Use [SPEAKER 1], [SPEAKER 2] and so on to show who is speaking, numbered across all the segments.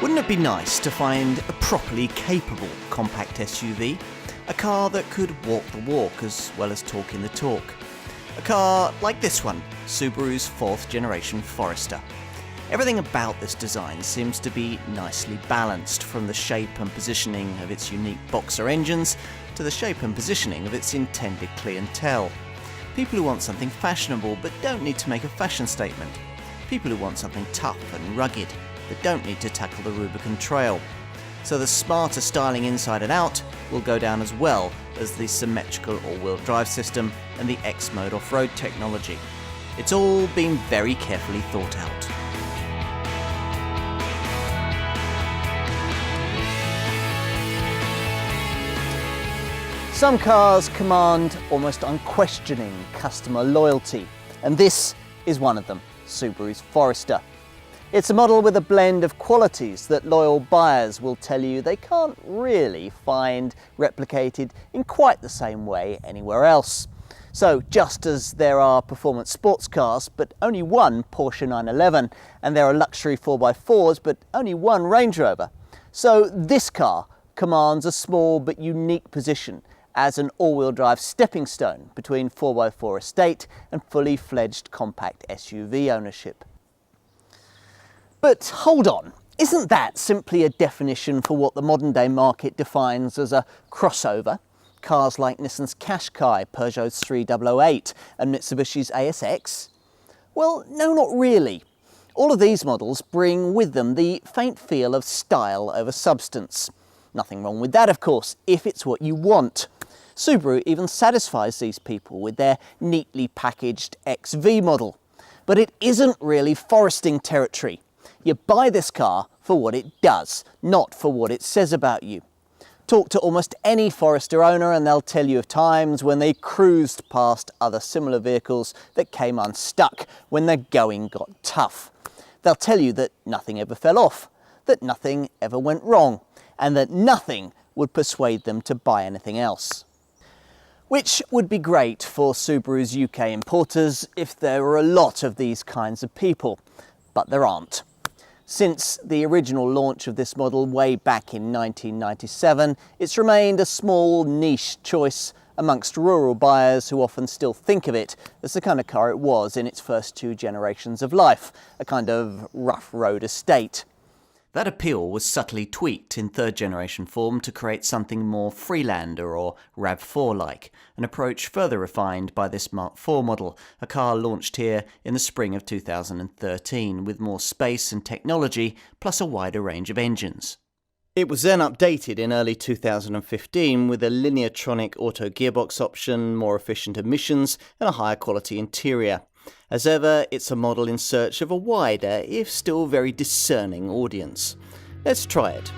[SPEAKER 1] Wouldn't it be nice to find a properly capable compact SUV? A car that could walk the walk as well as talking the talk. A car like this one, Subaru's 4th generation Forester. Everything about this design seems to be nicely balanced, from the shape and positioning of its unique boxer engines to the shape and positioning of its intended clientele. People who want something fashionable but don't need to make a fashion statement. People who want something tough and rugged that don't need to tackle the Rubicon Trail. So the smarter styling inside and out will go down as well as the symmetrical all-wheel drive system and the X-Mode off-road technology. It's all been very carefully thought out. Some cars command almost unquestioning customer loyalty, and this is one of them, Subaru's Forester. It's a model with a blend of qualities that loyal buyers will tell you they can't really find replicated in quite the same way anywhere else. So just as there are performance sports cars but only one Porsche 911, and there are luxury 4x4s but only one Range Rover, so this car commands a small but unique position as an all-wheel drive stepping stone between 4x4 estate and fully fledged compact SUV ownership. But hold on, isn't that simply a definition for what the modern day market defines as a crossover? Cars like Nissan's Qashqai, Peugeot's 3008 and Mitsubishi's ASX? Well, no, not really. All of these models bring with them the faint feel of style over substance. Nothing wrong with that, of course, if it's what you want. Subaru even satisfies these people with their neatly packaged XV model. But it isn't really foresting territory. You buy this car for what it does, not for what it says about you. Talk to almost any Forester owner and they'll tell you of times when they cruised past other similar vehicles that came unstuck when the going got tough. They'll tell you that nothing ever fell off, that nothing ever went wrong, and that nothing would persuade them to buy anything else. Which would be great for Subaru's UK importers if there were a lot of these kinds of people, but there aren't. Since the original launch of this model way back in 1997, it's remained a small niche choice amongst rural buyers who often still think of it as the kind of car it was in its first 2 generations of life, a kind of rough road estate. That appeal was subtly tweaked in 3rd generation form to create something more Freelander or RAV4-like, an approach further refined by this Mark IV model, a car launched here in the spring of 2013 with more space and technology plus a wider range of engines. It was then updated in early 2015 with a Lineartronic auto gearbox option, more efficient emissions and a higher quality interior. As ever, it's a model in search of a wider, if still very discerning audience. Let's try it.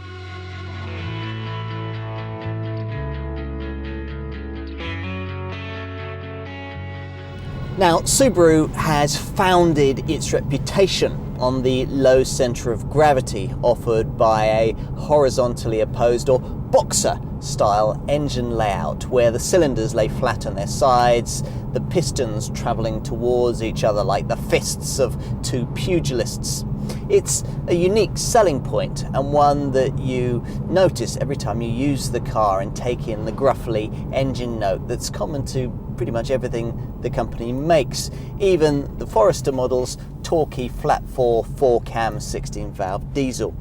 [SPEAKER 1] Now, Subaru has founded its reputation on the low centre of gravity offered by a horizontally opposed or boxer style engine layout where the cylinders lay flat on their sides, the pistons travelling towards each other like the fists of 2 pugilists. It's a unique selling point and one that you notice every time you use the car and take in the gruffly engine note that's common to pretty much everything the company makes, even the Forester model's torquey flat 4-cam 16-valve diesel.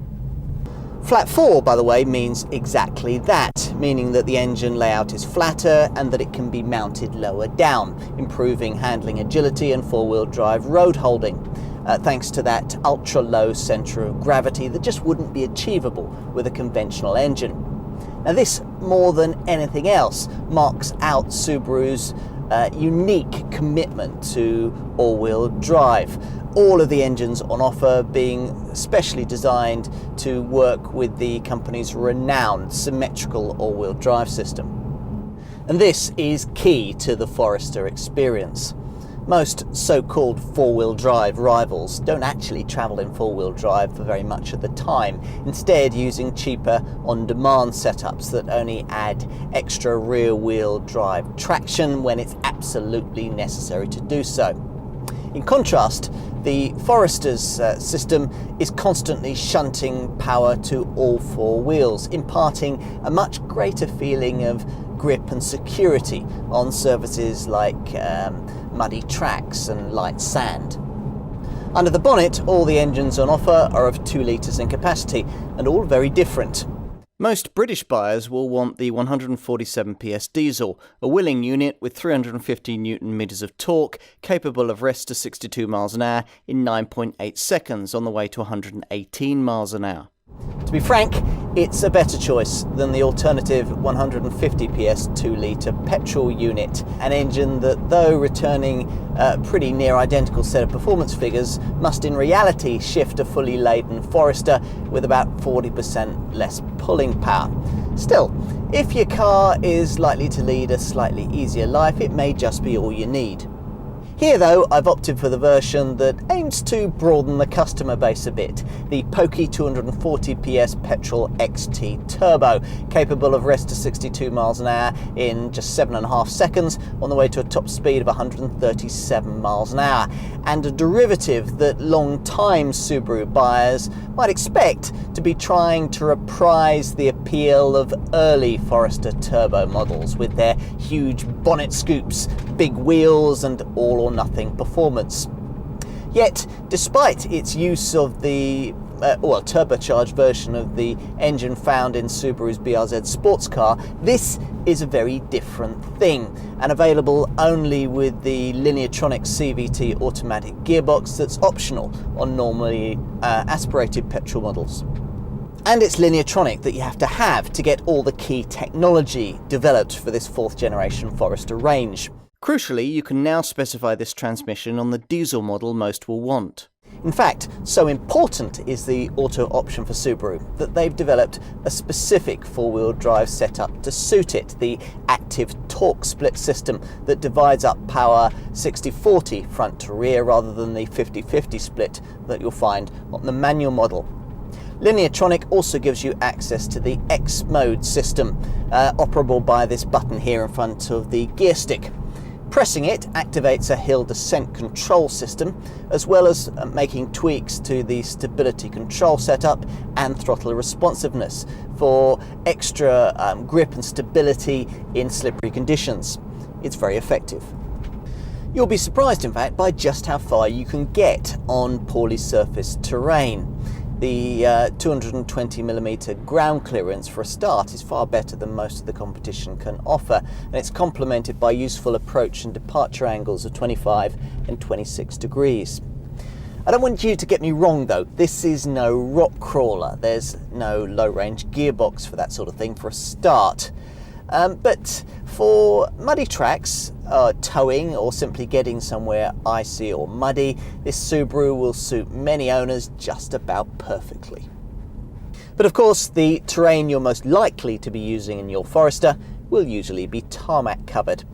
[SPEAKER 1] Flat 4, by the way, means exactly that, meaning that the engine layout is flatter and that it can be mounted lower down, improving handling agility and 4-wheel drive road holding, thanks to that ultra-low centre of gravity that just wouldn't be achievable with a conventional engine. Now this, more than anything else, marks out Subaru's unique commitment to all-wheel drive. All of the engines on offer being specially designed to work with the company's renowned symmetrical all-wheel drive system. And this is key to the Forester experience. Most so-called four-wheel drive rivals don't actually travel in four-wheel drive for very much of the time, instead using cheaper on-demand setups that only add extra rear-wheel drive traction when it's absolutely necessary to do so. In contrast, the Forester's system is constantly shunting power to all four wheels, imparting a much greater feeling of grip and security on surfaces like muddy tracks and light sand. Under the bonnet, all the engines on offer are of 2 litres in capacity, and all very different. Most British buyers will want the 147 PS diesel, a willing unit with 350 Newton meters of torque, capable of rest to 62 miles an hour in 9.8 seconds on the way to 118 miles an hour. To be frank, it's a better choice than the alternative 150 PS 2-litre petrol unit, an engine that, though returning a pretty near identical set of performance figures, must in reality shift a fully laden Forester with about 40% less pulling power. Still, if your car is likely to lead a slightly easier life, it may just be all you need. Here though, I've opted for the version that aims to broaden the customer base a bit, the pokey 240 PS petrol XT Turbo, capable of rest to 62 miles an hour in just 7.5 seconds on the way to a top speed of 137 miles an hour, and a derivative that long-time Subaru buyers might expect to be trying to reprise the appeal of early Forester Turbo models with their huge bonnet scoops, big wheels and all-or-nothing performance. Yet, despite its use of the turbocharged version of the engine found in Subaru's BRZ sports car, this is a very different thing, and available only with the Lineartronic CVT automatic gearbox that's optional on normally aspirated petrol models. And it's Lineartronic that you have to get all the key technology developed for this 4th generation Forester range. Crucially, you can now specify this transmission on the diesel model most will want. In fact, so important is the auto option for Subaru that they've developed a specific 4-wheel drive setup to suit it, the active torque split system that divides up power 60-40 front to rear rather than the 50-50 split that you'll find on the manual model. Lineartronic also gives you access to the X mode system, operable by this button here in front of the gear stick. Pressing it activates a hill descent control system, as well as making tweaks to the stability control setup and throttle responsiveness for extra grip and stability in slippery conditions. It's very effective. You'll be surprised, in fact, by just how far you can get on poorly surfaced terrain. The 220mm ground clearance for a start is far better than most of the competition can offer, and it's complemented by useful approach and departure angles of 25 and 26 degrees. I don't want you to get me wrong though, this is no rock crawler. There's no low-range gearbox for that sort of thing for a start. But for muddy tracks, towing or simply getting somewhere icy or muddy, this Subaru will suit many owners just about perfectly. But of course, the terrain you're most likely to be using in your Forester will usually be tarmac covered.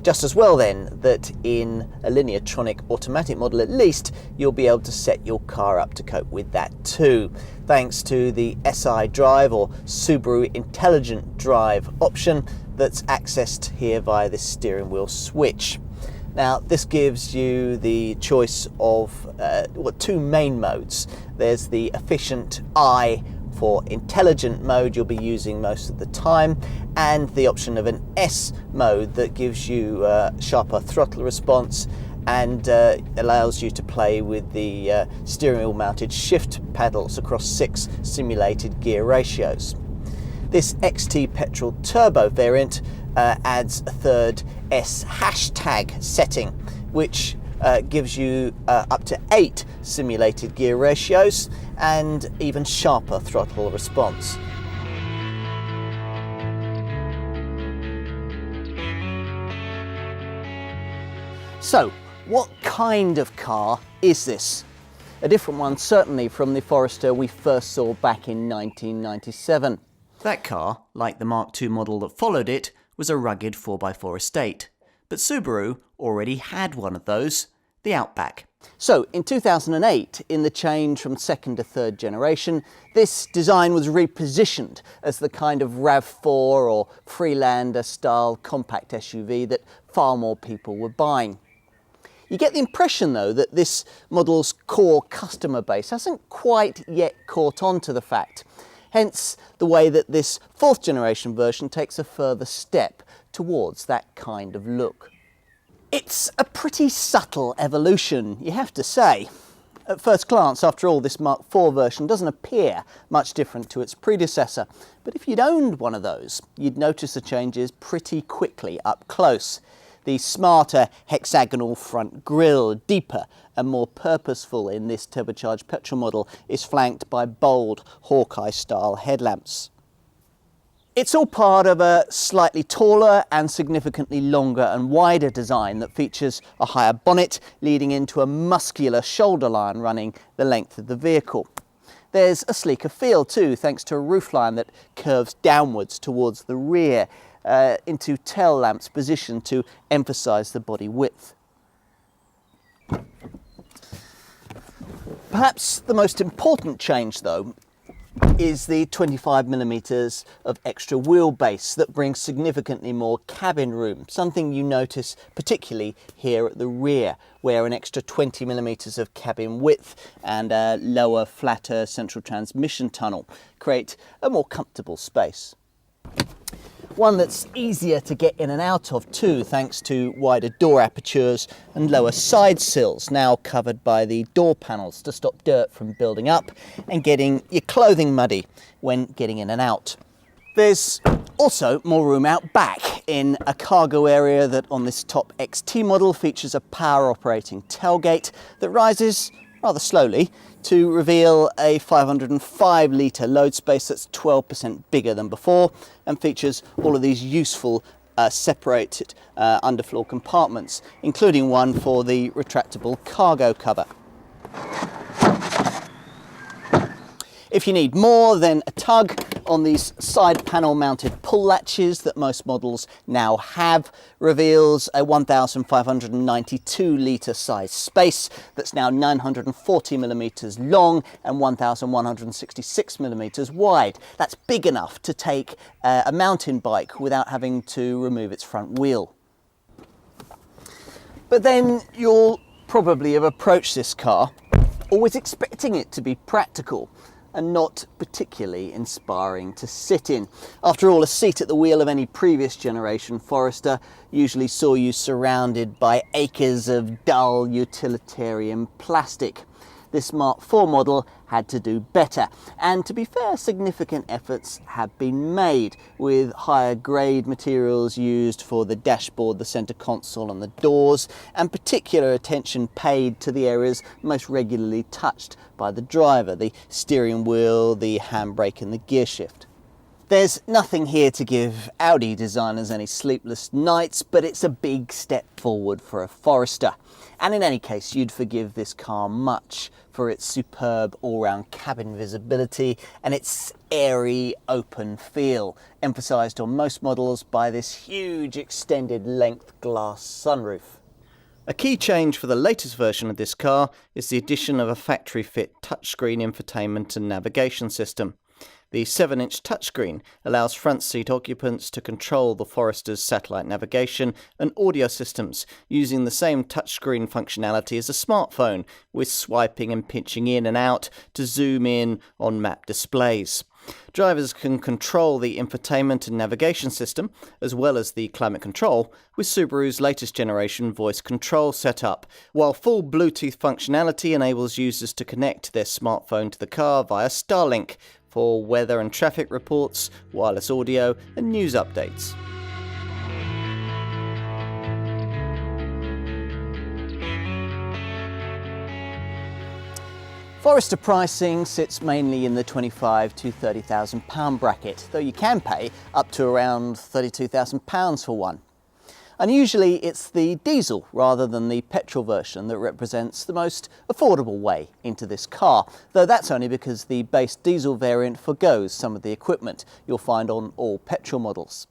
[SPEAKER 1] Just as well then that in a Lineartronic automatic model at least, you'll be able to set your car up to cope with that too, thanks to the SI Drive or Subaru Intelligent Drive option that's accessed here via this steering wheel switch. Now this gives you the choice of 2 main modes. There's the efficient I for intelligent mode you'll be using most of the time, and the option of an S mode that gives you sharper throttle response and allows you to play with the steering wheel mounted shift paddles across 6 simulated gear ratios. This XT Petrol Turbo variant adds a third S hashtag setting, which gives you up to 8 simulated gear ratios and even sharper throttle response. So, what kind of car is this? A different one certainly from the Forester we first saw back in 1997. That car, like the Mark II model that followed it, was a rugged 4x4 estate. But Subaru already had one of those, the Outback. So in 2008, in the change from 2nd to 3rd generation, this design was repositioned as the kind of RAV4 or Freelander style compact SUV that far more people were buying. You get the impression though that this model's core customer base hasn't quite yet caught on to the fact. Hence the way that this 4th generation version takes a further step towards that kind of look. It's a pretty subtle evolution, you have to say. At first glance, after all, this Mark IV version doesn't appear much different to its predecessor, but if you'd owned one of those, you'd notice the changes pretty quickly up close. The smarter hexagonal front grille, deeper and more purposeful in this turbocharged petrol model, is flanked by bold Hawkeye-style headlamps. It's all part of a slightly taller and significantly longer and wider design that features a higher bonnet leading into a muscular shoulder line running the length of the vehicle. There's a sleeker feel too, thanks to a roofline that curves downwards towards the rear into tail lamps positioned to emphasise the body width. Perhaps the most important change though is the 25mm of extra wheelbase that brings significantly more cabin room, something you notice particularly here at the rear, where an extra 20mm of cabin width and a lower, flatter central transmission tunnel create a more comfortable space. One that's easier to get in and out of too, thanks to wider door apertures and lower side sills now covered by the door panels to stop dirt from building up and getting your clothing muddy when getting in and out. There's also more room out back in a cargo area that on this top XT model features a power operating tailgate that rises rather slowly to reveal a 505 litre load space that's 12% bigger than before and features all of these useful separated underfloor compartments, including one for the retractable cargo cover. If you need more, then a tug on these side panel mounted pull latches that most models now have reveals a 1,592 litre size space that's now 940mm long and 1,166mm wide. That's big enough to take a mountain bike without having to remove its front wheel. But then you'll probably have approached this car always expecting it to be practical and not particularly inspiring to sit in. After all, a seat at the wheel of any previous generation Forester usually saw you surrounded by acres of dull utilitarian plastic. This Mark IV model had to do better, and to be fair, significant efforts have been made, with higher grade materials used for the dashboard, the centre console and the doors, and particular attention paid to the areas most regularly touched by the driver, the steering wheel, the handbrake and the gear shift. There's nothing here to give Audi designers any sleepless nights, but it's a big step forward for a Forester. And in any case, you'd forgive this car much for its superb all-round cabin visibility and its airy, open feel, emphasised on most models by this huge extended length glass sunroof. A key change for the latest version of this car is the addition of a factory-fit touchscreen infotainment and navigation system. The 7-inch touchscreen allows front seat occupants to control the Forester's satellite navigation and audio systems using the same touchscreen functionality as a smartphone, with swiping and pinching in and out to zoom in on map displays. Drivers can control the infotainment and navigation system, as well as the climate control, with Subaru's latest generation voice control setup, while full Bluetooth functionality enables users to connect their smartphone to the car via Starlink for weather and traffic reports, wireless audio and news updates. Forester pricing sits mainly in the £25,000 to £30,000 bracket, though you can pay up to around £32,000 for one. Unusually, it's the diesel rather than the petrol version that represents the most affordable way into this car, though that's only because the base diesel variant forgoes some of the equipment you'll find on all petrol models.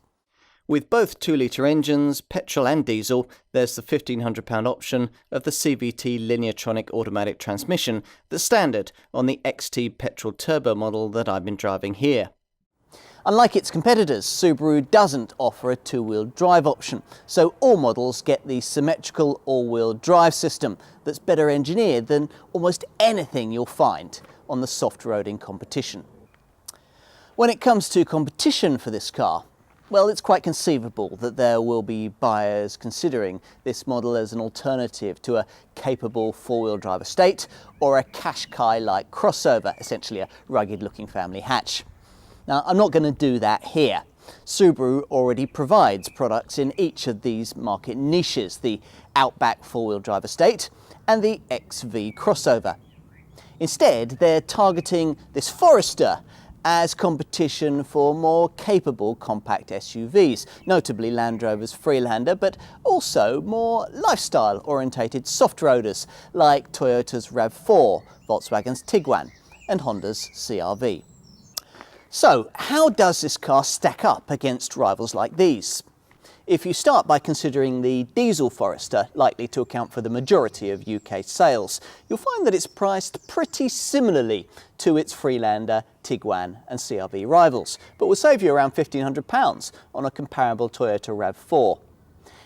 [SPEAKER 1] With both 2-litre engines, petrol and diesel, there's the £1,500 option of the CVT Lineartronic automatic transmission that's standard on the XT petrol turbo model that I've been driving here. Unlike its competitors, Subaru doesn't offer a two-wheel drive option, so all models get the symmetrical all-wheel drive system that's better engineered than almost anything you'll find on the soft-roading competition. When it comes to competition for this car, well, it's quite conceivable that there will be buyers considering this model as an alternative to a capable four-wheel drive estate or a Qashqai-like crossover, essentially a rugged-looking family hatch. Now, I'm not going to do that here. Subaru already provides products in each of these market niches, the Outback four-wheel drive estate and the XV crossover. Instead, they're targeting this Forester as competition for more capable compact SUVs, notably Land Rover's Freelander, but also more lifestyle-orientated soft-roaders like Toyota's RAV4, Volkswagen's Tiguan and Honda's CR-V. So, how does this car stack up against rivals like these? If you start by considering the diesel Forester, likely to account for the majority of UK sales, you'll find that it's priced pretty similarly to its Freelander, Tiguan and CR-V rivals, but will save you around £1,500 on a comparable Toyota RAV4.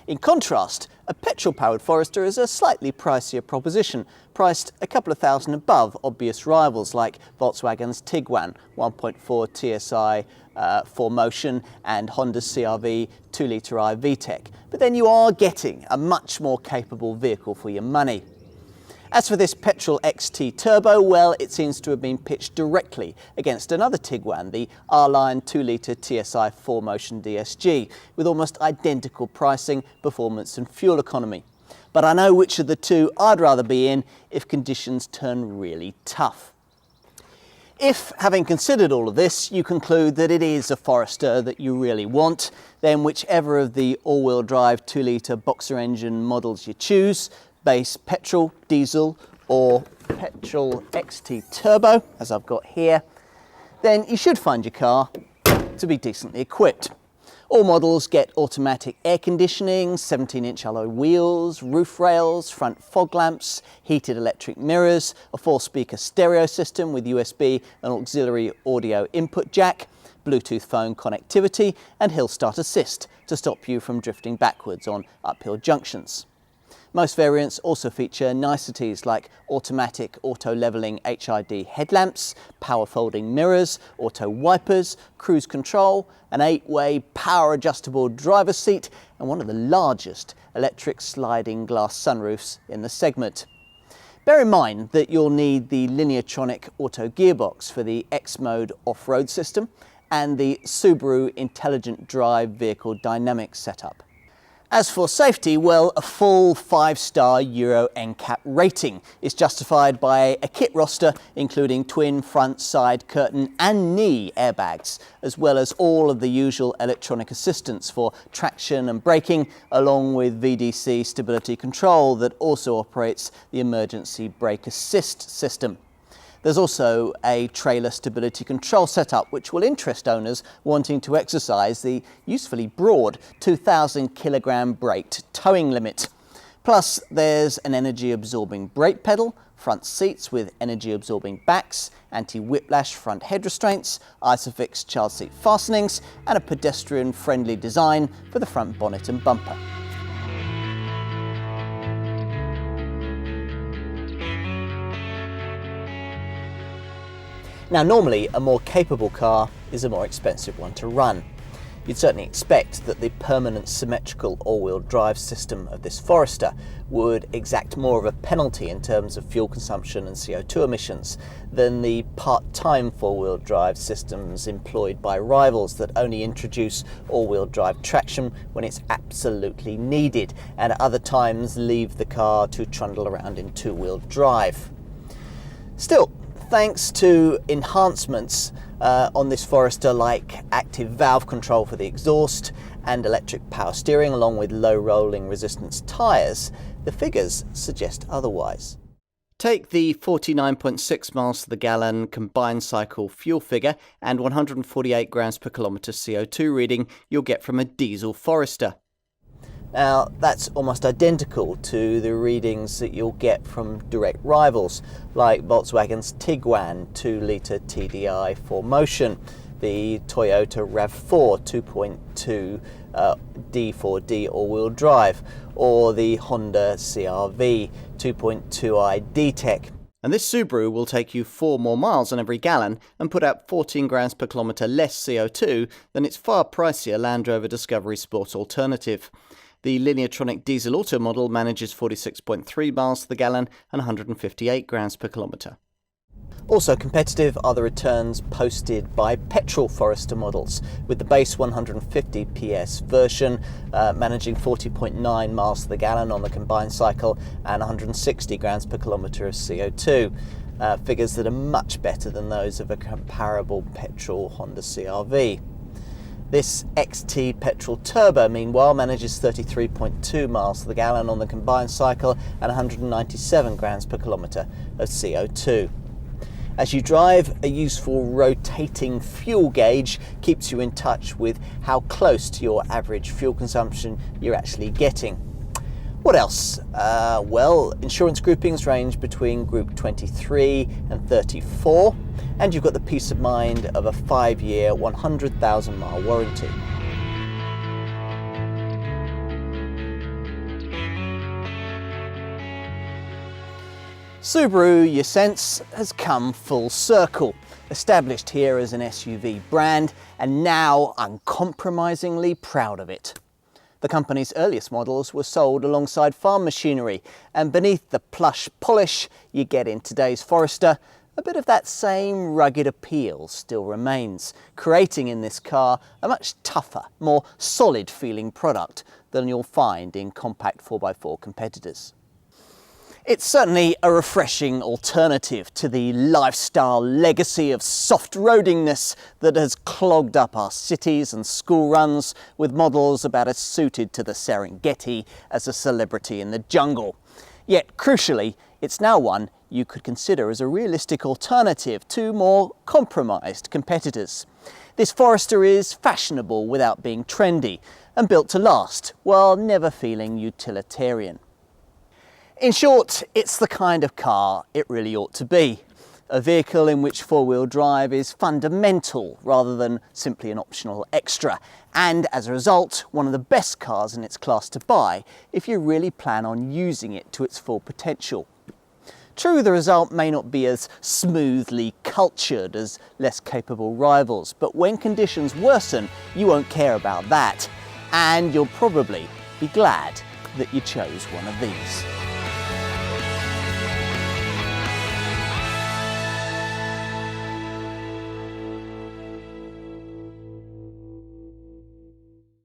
[SPEAKER 1] In contrast, a petrol-powered Forester is a slightly pricier proposition, priced a couple of thousand above obvious rivals like Volkswagen's Tiguan 1.4 TSI 4Motion and Honda's CR-V 2-litre VTEC. But then you are getting a much more capable vehicle for your money. As for this petrol XT Turbo, well, it seems to have been pitched directly against another Tiguan, the R-Line 2-litre TSI 4Motion DSG, with almost identical pricing, performance and fuel economy. But I know which of the two I'd rather be in if conditions turn really tough. If, having considered all of this, you conclude that it is a Forester that you really want, then whichever of the all-wheel drive 2-litre boxer engine models you choose, base petrol, diesel or petrol XT Turbo, as I've got here, then you should find your car to be decently equipped. All models get automatic air conditioning, 17-inch alloy wheels, roof rails, front fog lamps, heated electric mirrors, a 4-speaker stereo system with USB and auxiliary audio input jack, Bluetooth phone connectivity and hill start assist to stop you from drifting backwards on uphill junctions. Most variants also feature niceties like automatic auto-leveling HID headlamps, power folding mirrors, auto wipers, cruise control, an 8-way power-adjustable driver's seat and one of the largest electric sliding glass sunroofs in the segment. Bear in mind that you'll need the Lineartronic auto gearbox for the X-Mode off-road system and the Subaru Intelligent Drive Vehicle Dynamics setup. As for safety, well, a full 5-star Euro NCAP rating is justified by a kit roster including twin front, side, curtain and knee airbags, as well as all of the usual electronic assistance for traction and braking, along with VDC stability control that also operates the emergency brake assist system. There's also a trailer stability control setup which will interest owners wanting to exercise the usefully broad 2,000 kilogram braked towing limit. Plus there's an energy absorbing brake pedal, front seats with energy absorbing backs, anti-whiplash front head restraints, Isofix child seat fastenings and a pedestrian friendly design for the front bonnet and bumper. Now, normally a more capable car is a more expensive one to run. You'd certainly expect that the permanent symmetrical all-wheel drive system of this Forester would exact more of a penalty in terms of fuel consumption and CO2 emissions than the part-time four-wheel drive systems employed by rivals that only introduce all-wheel drive traction when it's absolutely needed and at other times leave the car to trundle around in two-wheel drive. Still, thanks to enhancements on this Forester like active valve control for the exhaust and electric power steering along with low rolling resistance tyres, the figures suggest otherwise. Take the 49.6 miles to the gallon combined cycle fuel figure and 148 grams per kilometre CO2 reading you'll get from a diesel Forester. Now, that's almost identical to the readings that you'll get from direct rivals like Volkswagen's Tiguan 2-litre TDI 4Motion, the Toyota RAV4 2.2 D4D all-wheel drive, or the Honda CR-V 2.2i D-Tech. And this Subaru will take you 4 more miles on every gallon and put out 14 grams per kilometre less CO2 than its far pricier Land Rover Discovery Sport alternative. The Lineatronic diesel auto model manages 46.3 miles to the gallon and 158 grams per kilometre. Also competitive are the returns posted by petrol Forester models, with the base 150 PS version managing 40.9 miles to the gallon on the combined cycle and 160 grams per kilometre of CO2, figures that are much better than those of a comparable petrol Honda CR-V. This XT petrol turbo, meanwhile, manages 33.2 miles to the gallon on the combined cycle and 197 grams per kilometre of CO2. As you drive, a useful rotating fuel gauge keeps you in touch with how close to your average fuel consumption you're actually getting. What else? Well, insurance groupings range between Group 23 and 34, and you've got the peace of mind of a 5-year, 100,000 mile warranty. Subaru, you sense, has come full circle. Established here as an SUV brand, and now uncompromisingly proud of it. The company's earliest models were sold alongside farm machinery, and beneath the plush polish you get in today's Forester, a bit of that same rugged appeal still remains, creating in this car a much tougher, more solid feeling product than you'll find in compact 4x4 competitors. It's certainly a refreshing alternative to the lifestyle legacy of soft roadingness that has clogged up our cities and school runs, with models about as suited to the Serengeti as a celebrity in the jungle. Yet, crucially, it's now one you could consider as a realistic alternative to more compromised competitors. This Forester is fashionable without being trendy, and built to last, while never feeling utilitarian. In short, it's the kind of car it really ought to be. A vehicle in which four-wheel drive is fundamental rather than simply an optional extra, and as a result, one of the best cars in its class to buy if you really plan on using it to its full potential. True, the result may not be as smoothly cultured as less capable rivals, but when conditions worsen, you won't care about that, and you'll probably be glad that you chose one of these.